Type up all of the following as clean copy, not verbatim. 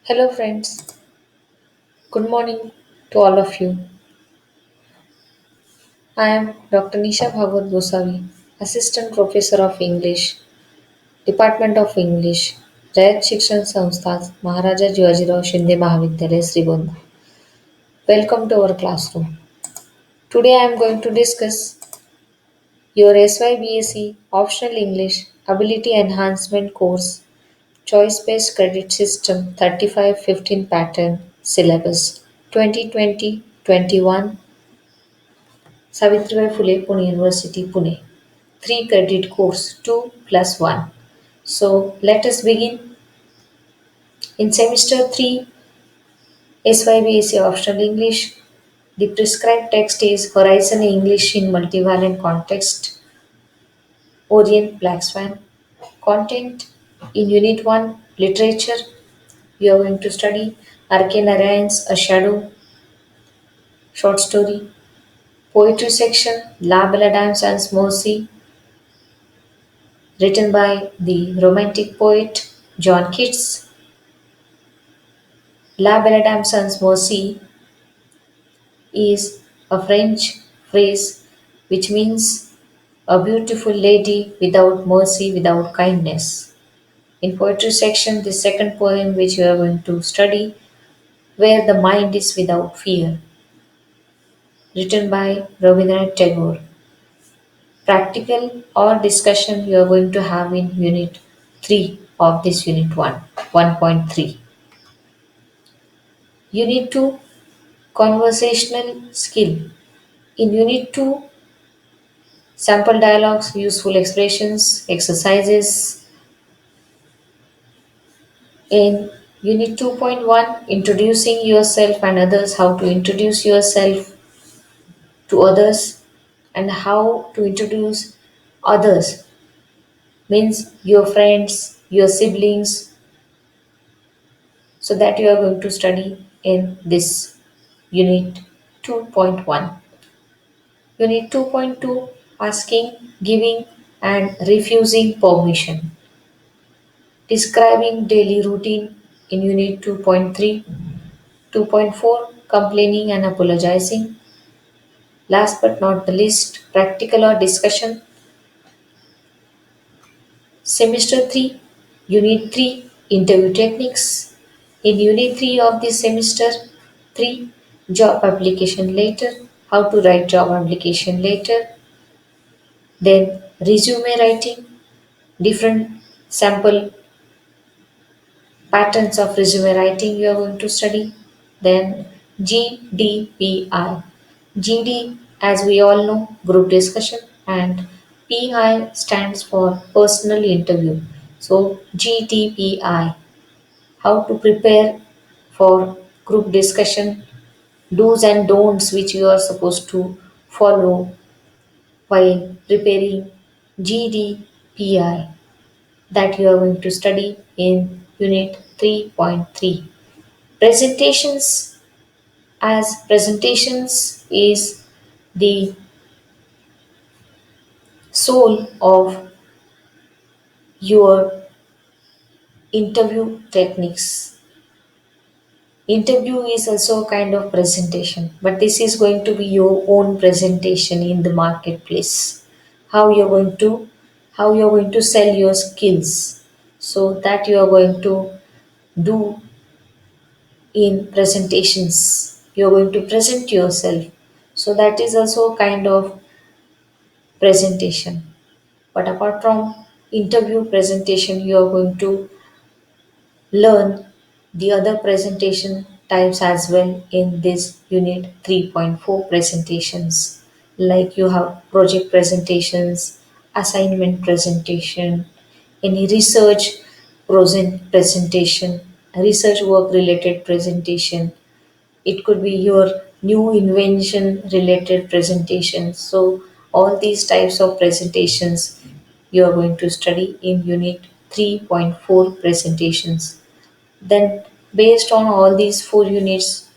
Hello, friends. Good morning to all of you. I am Dr. Nisha Bhagwat Gosavi, Assistant Professor of English, Department of English, Rayat Shikshan Samsthas, Maharaja Jivajirao Shinde Mahavidyalaya, Srigonda. Welcome to our classroom. Today I am going to discuss your SYBSE Optional English Ability Enhancement Course Choice Based Credit System 3515 Pattern Syllabus 2020-21 Savitribai Phule Pune University, Pune. 3 credit course 2 plus 1. So let us begin. In semester 3 SYBSE Optional English, the prescribed text is Horizon English in Multivalent Context, Orient Black Swan. Content in Unit 1 Literature, you are going to study Arcane Alliance, A Shadow, short story. Poetry section, La Belle Dame Sans Mercy, written by the Romantic poet John Keats. La Belle Dame sans Mercy is a French phrase which means a beautiful lady without mercy, without kindness. In poetry section, the second poem which you are going to study, Where the Mind is Without Fear, written by Rabindranath Tagore. Practical or discussion you are going to have in Unit 3 of this Unit 1, 1.3. Unit 2, Conversational Skill. In Unit 2, sample dialogues, useful expressions, exercises. In Unit 2.1, introducing yourself and others, how to introduce yourself to others and how to introduce others, means your friends, your siblings, so that you are going to study in this Unit 2.1. Unit 2.2, asking, giving, and refusing permission. Describing daily routine in Unit 2.3, 2.4, complaining and apologizing. Last but not the least, practical or discussion. Semester 3, Unit 3, interview techniques. In Unit 3 of this semester 3, job application letter, how to write job application letter. Then resume writing, different sample patterns of resume writing you are going to study. Then GDPI. GD, as we all know, group discussion, and PI stands for personal interview. So GDPI, how to prepare for group discussion, do's and don'ts which you are supposed to follow while preparing GDPI, that you are going to study in Unit 3.3. Presentations, as presentations is the soul of your interview techniques. Interview is also a kind of presentation, but this is going to be your own presentation in the marketplace. How you're going to how you're going to sell your skills, so that you are going to do in presentations. You're going to present yourself. So that is also a kind of presentation. But apart from interview presentation, you are going to learn the other presentation types as well in this Unit 3.4 presentations. Like you have project presentations, assignment presentation, any research presentation, research work related presentation. It could be your new invention related presentation. So all these types of presentations you are going to study in Unit 3.4 presentations. Then, based on all these 4 units,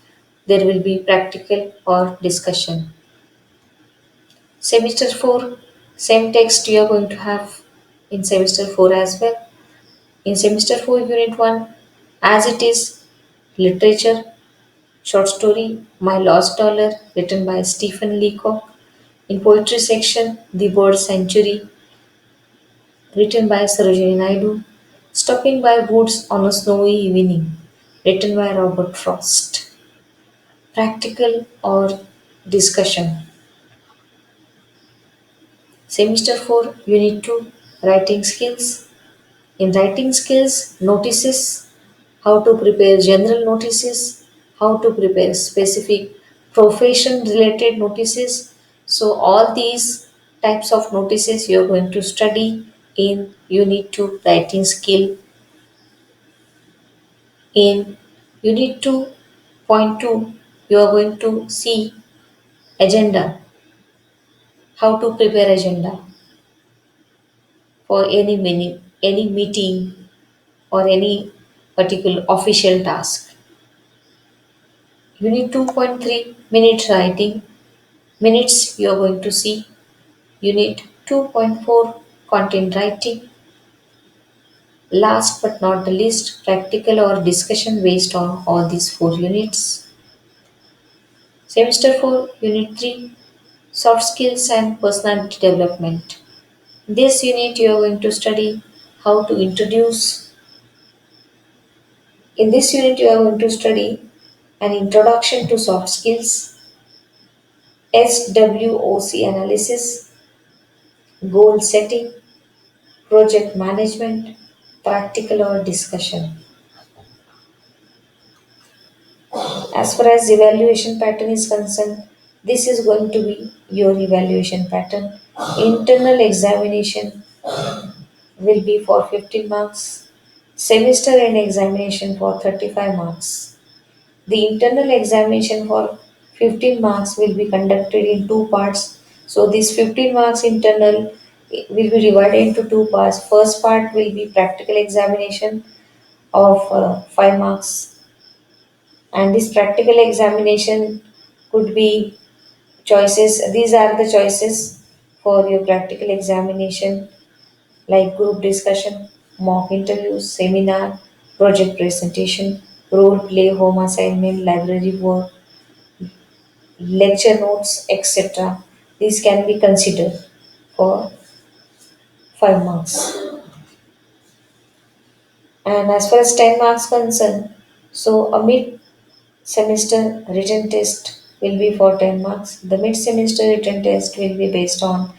there will be practical or discussion. Semester 4, same text you are going to have in semester 4 as well. In semester 4, unit 1, as it is, Literature, short story My Lost Dollar, written by Stephen Leacock. In poetry section, The Bird Sanctuary, written by Sarojini Naidu. Stopping by Woods on a Snowy Evening, written by Robert Frost. Practical or discussion. Semester 4, Unit 2, Writing Skills. In writing skills, notices, how to prepare general notices, how to prepare specific profession related notices. So, all these types of notices you are going to study in Unit 2 writing skill. In Unit 2.2, you are going to see agenda, how to prepare agenda for any meeting or any particular official task. Unit 2.3 minute writing. Minutes you are going to see. Unit 2.4 content writing. Last but not the least, practical or discussion based on all these four units. Semester 4, Unit 3 soft skills and personality development. This unit you are going to study how to introduce. In this unit you are going to study an introduction to soft skills, SWOC analysis, goal setting, project management, practical or discussion. As far as evaluation pattern is concerned, this is going to be your evaluation pattern. Internal examination will be for 15 marks, semester end examination for 35 marks. The internal examination for 15 marks will be conducted in two parts. So, this 15 marks internal will be divided into two parts. First part will be practical examination of 5 marks, and this practical examination could be choices. These are the choices for your practical examination, like group discussion, mock interviews, seminar, project presentation, role play, home assignment, library work, lecture notes, etc. These can be considered for 5 marks. And as far as 10 marks concerned, so a mid semester written test will be for 10 marks. The mid semester written test will be based on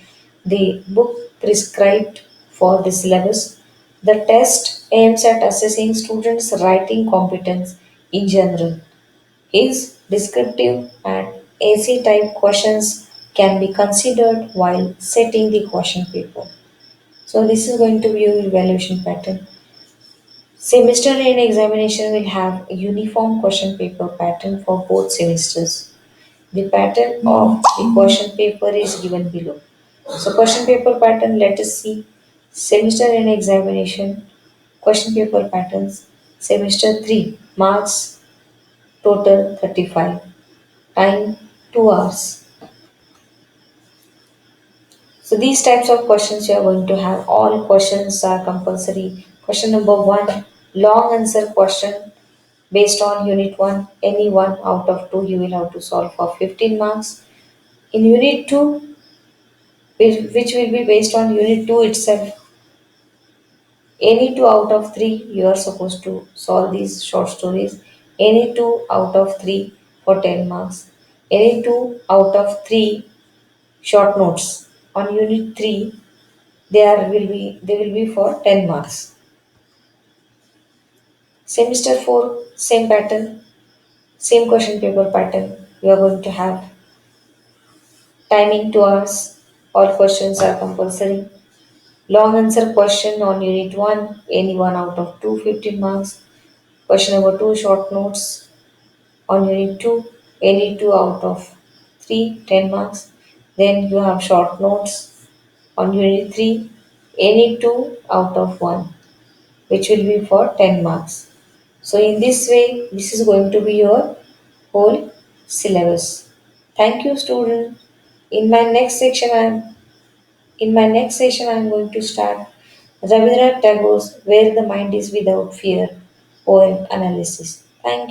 the book prescribed for the syllabus. The test aims at assessing students' writing competence in general. His descriptive and AC type questions can be considered while setting the question paper. So, this is going to be your evaluation pattern. Semester end examination will have a uniform question paper pattern for both semesters. The pattern of the question paper is given below. So, question paper pattern, let us see. Semester end examination, question paper patterns. Semester 3, marks total 35, time 2 hours. So, these types of questions you are going to have. All questions are compulsory. Question number 1, long answer question based on unit 1, any one out of 2 you will have to solve for 15 marks. In unit 2, which will be based on unit 2 itself, any 2 out of 3 you are supposed to solve these short stories. Any 2 out of 3 for 10 marks. Any 2 out of 3 short notes. On unit 3, they will be for 10 marks. Semester 4, same pattern, same question paper pattern. You are going to have timing 2 hours. All questions are compulsory. Long answer question on unit 1, any one out of 2, 15 marks. Question number 2, short notes on unit 2, any 2 out of 3, 10 marks. Then you have short notes on unit 3, any 2 out of 1, which will be for 10 marks. So, in this way, this is going to be your whole syllabus. Thank you, student. In my next section, I am going to start Rabindranath Tagore's Where the Mind is Without Fear poem analysis. Thank you.